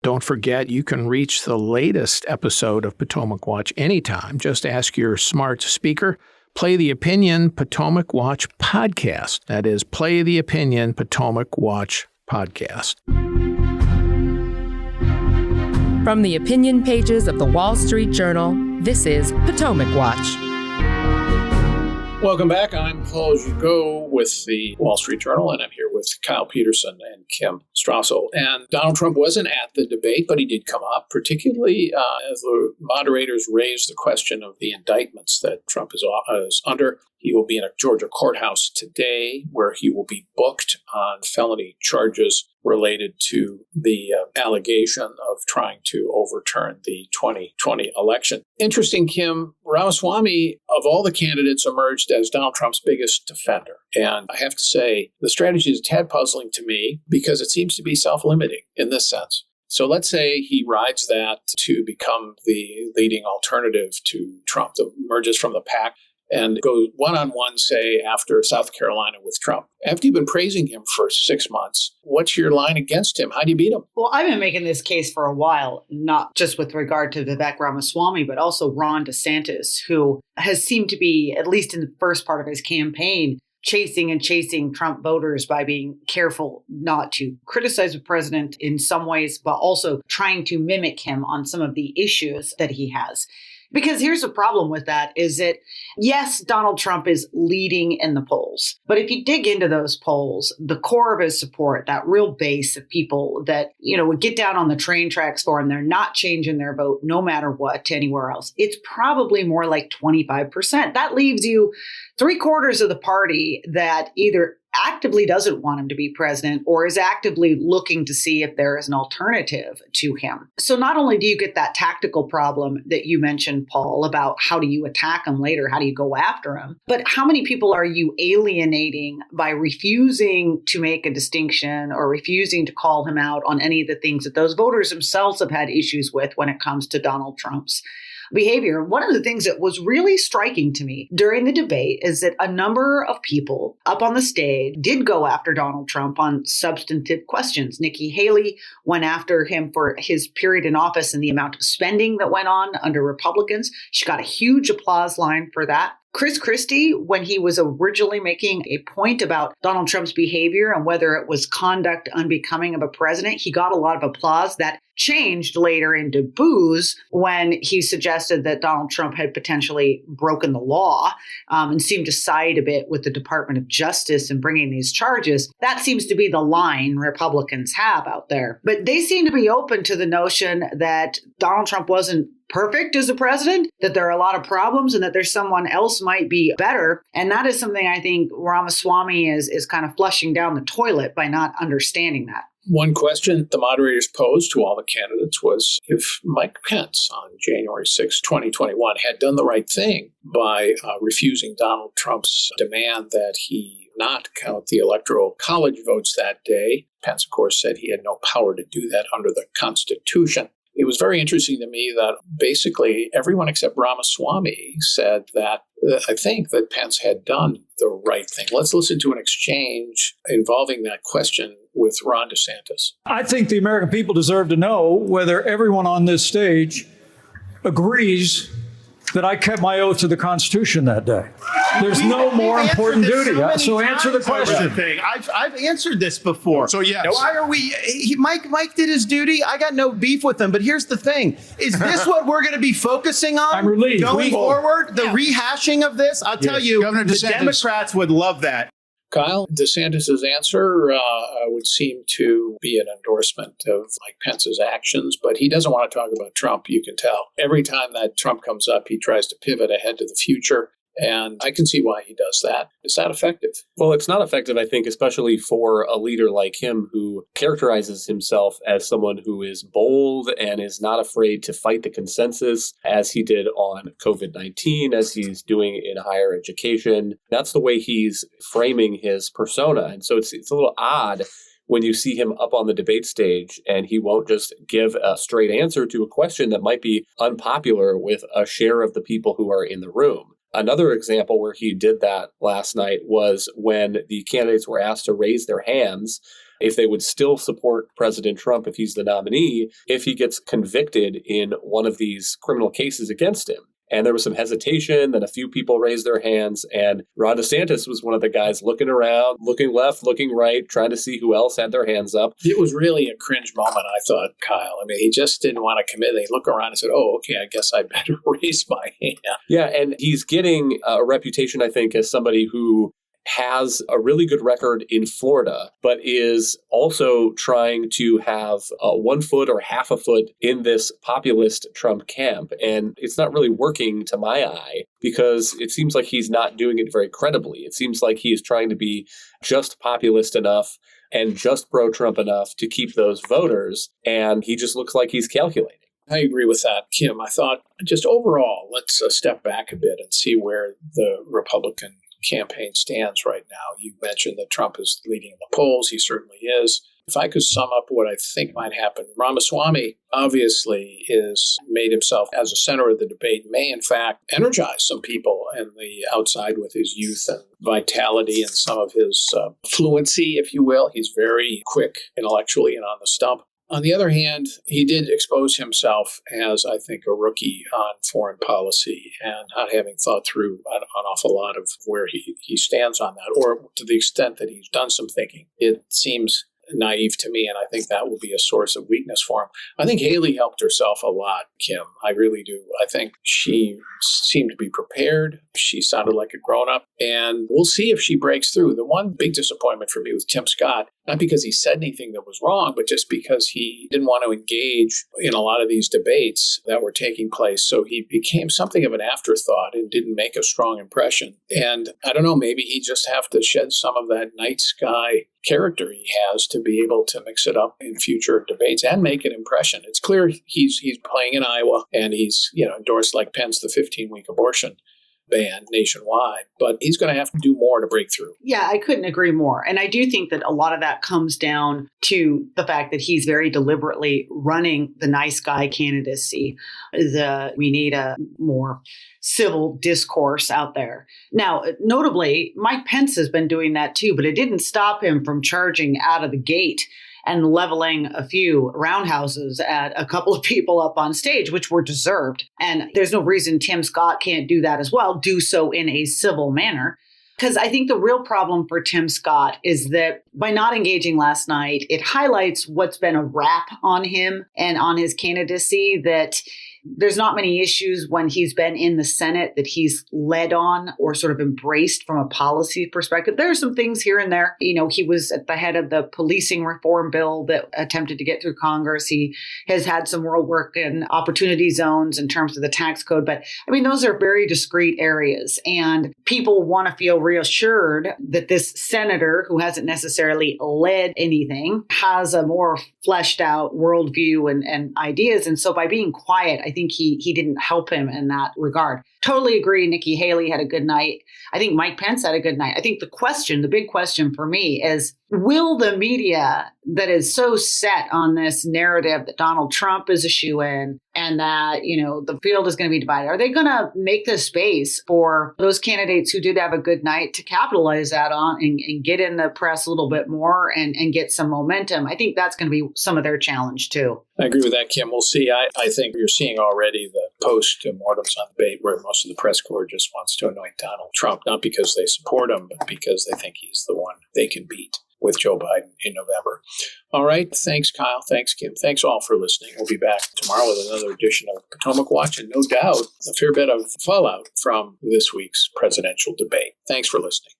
Don't forget, you can reach the latest episode of Potomac Watch anytime. Just ask your smart speaker, play the Opinion Potomac Watch podcast. That is, play the Opinion Potomac Watch podcast. From the opinion pages of the Wall Street Journal, this is Potomac Watch. Welcome back. I'm Paul Gigot with the Wall Street Journal, and I'm here with Kyle Peterson and Kim Strassel. And Donald Trump wasn't at the debate, but he did come up, particularly as the moderators raised the question of the indictments that Trump is under. He will be in a Georgia courthouse today where he will be booked on felony charges related to the allegation of trying to overturn the 2020 election. Interesting, Kim, Ramaswamy, of all the candidates, emerged as Donald Trump's biggest defender. And I have to say, the strategy is a tad puzzling to me because it seems to be self-limiting in this sense. So let's say he rides that to become the leading alternative to Trump, that emerges from the pack and goes one-on-one, say, after South Carolina with Trump. After you've been praising him for 6 months, what's your line against him? How do you beat him? Well, I've been making this case for a while, not just with regard to Vivek Ramaswamy, but also Ron DeSantis, who has seemed to be, at least in the first part of his campaign, chasing Trump voters by being careful not to criticize the president in some ways, but also trying to mimic him on some of the issues that he has. Because here's the problem with that is that, yes, Donald Trump is leading in the polls. But if you dig into those polls, the core of his support, that real base of people that, would get down on the train tracks for him, they're not changing their vote no matter what to anywhere else. It's probably more like 25%. That leaves you 3/4 of the party that either actively doesn't want him to be president or is actively looking to see if there is an alternative to him. So not only do you get that tactical problem that you mentioned, Paul, about how do you attack him later, how do you go after him, but how many people are you alienating by refusing to make a distinction or refusing to call him out on any of the things that those voters themselves have had issues with when it comes to Donald Trump's behavior? One of the things that was really striking to me during the debate is that a number of people up on the stage did go after Donald Trump on substantive questions. Nikki Haley went after him for his period in office and the amount of spending that went on under Republicans. She got a huge applause line for that. Chris Christie, when he was originally making a point about Donald Trump's behavior and whether it was conduct unbecoming of a president, he got a lot of applause. That changed later into boos when he suggested that Donald Trump had potentially broken the law and seemed to side a bit with the Department of Justice in bringing these charges. That seems to be the line Republicans have out there. But they seem to be open to the notion that Donald Trump wasn't perfect as a president, that there are a lot of problems and that there's someone else might be better. And that is something I think Ramaswamy is kind of flushing down the toilet by not understanding that. One question the moderators posed to all the candidates was if Mike Pence on January 6, 2021 had done the right thing by refusing Donald Trump's demand that he not count the Electoral College votes that day. Pence, of course, said he had no power to do that under the Constitution. It was very interesting to me that basically everyone except Ramaswamy said that I think that Pence had done the right thing. Let's listen to an exchange involving that question with Ron DeSantis. I think the American people deserve to know whether everyone on this stage agrees that I kept my oath to the Constitution that day. There's no more important duty. So answer the question. I've answered this before. So yes. Why are we? Mike did his duty. I got no beef with him. But here's the thing: is this what we're going to be focusing on? I'm relieved. Going forward, the rehashing of this. I'll tell you, Governor the DeSantis. Democrats would love that. Kyle, DeSantis' answer would seem to be an endorsement of Mike Pence's actions, but he doesn't want to talk about Trump, you can tell. Every time that Trump comes up, he tries to pivot ahead to the future. And I can see why he does that. Is that effective? Well, it's not effective, I think, especially for a leader like him who characterizes himself as someone who is bold and is not afraid to fight the consensus, as he did on COVID-19, as he's doing in higher education. That's the way he's framing his persona. And so it's a little odd when you see him up on the debate stage and he won't just give a straight answer to a question that might be unpopular with a share of the people who are in the room. Another example where he did that last night was when the candidates were asked to raise their hands if they would still support President Trump if he's the nominee, if he gets convicted in one of these criminal cases against him. And there was some hesitation, then a few people raised their hands, and Ron DeSantis was one of the guys looking around, looking left, looking right, trying to see who else had their hands up. It was really a cringe moment, I thought, Kyle. I mean, he just didn't want to commit. He looked around and said, oh, okay, I guess I better raise my hand. Yeah, and he's getting a reputation, I think, as somebody who has a really good record in Florida, but is also trying to have 1 foot or half a foot in this populist Trump camp. And it's not really working to my eye because it seems like he's not doing it very credibly. It seems like he is trying to be just populist enough and just pro-Trump enough to keep those voters. And he just looks like he's calculating. I agree with that, Kim. I thought just overall, let's step back a bit and see where the Republican campaign stands right now. You mentioned that Trump is leading the polls. He certainly is. If I could sum up what I think might happen, Ramaswamy obviously is made himself as a center of the debate, may in fact energize some people in the outside with his youth and vitality and some of his fluency, if you will. He's very quick intellectually and on the stump. On the other hand, he did expose himself as, I think, a rookie on foreign policy and not having thought through an awful lot of where he stands on that, or to the extent that he's done some thinking. It seems naive to me, and I think that will be a source of weakness for him. I think Haley helped herself a lot, Kim. I really do. I think she seemed to be prepared. She sounded like a grown-up, and we'll see if she breaks through. The one big disappointment for me was Tim Scott, not because he said anything that was wrong, but just because he didn't want to engage in a lot of these debates that were taking place. So he became something of an afterthought and didn't make a strong impression. And I don't know, maybe he just have to shed some of that night sky character he has to be able to mix it up in future debates and make an impression. It's clear he's playing in Iowa, and he's endorsed, like Pence, the 15-week abortion ban nationwide, but he's going to have to do more to break through. Yeah, I couldn't agree more. And I do think that a lot of that comes down to the fact that he's very deliberately running the nice guy candidacy. We need a more civil discourse out there. Now, notably, Mike Pence has been doing that too, but it didn't stop him from charging out of the gate and leveling a few roundhouses at a couple of people up on stage, which were deserved. And there's no reason Tim Scott can't do that as well, do so in a civil manner. Because I think the real problem for Tim Scott is that by not engaging last night, it highlights what's been a rap on him and on his candidacy, that there's not many issues when he's been in the Senate that he's led on or sort of embraced from a policy perspective. There are some things here and there. He was at the head of the policing reform bill that attempted to get through Congress. He has had some real work in opportunity zones in terms of the tax code. But I mean, those are very discrete areas. And people want to feel reassured that this senator, who hasn't necessarily led anything, has a more fleshed out worldview and ideas. And so by being quiet, I think he didn't help him in that regard. Totally agree. Nikki Haley had a good night. I think Mike Pence had a good night. I think the big question for me is, will the media that is so set on this narrative that Donald Trump is a shoo-in and that, the field is going to be divided, are they going to make the space for those candidates who did have a good night to capitalize that on and get in the press a little bit more and get some momentum? I think that's going to be some of their challenge too. I agree with that, Kim. We'll see. I think you're seeing already the post-mortems on debate where most of the press corps just wants to anoint Donald Trump, not because they support him, but because they think he's the one they can beat with Joe Biden in November. All right. Thanks, Kyle. Thanks, Kim. Thanks all for listening. We'll be back tomorrow with another edition of Potomac Watch, and no doubt a fair bit of fallout from this week's presidential debate. Thanks for listening.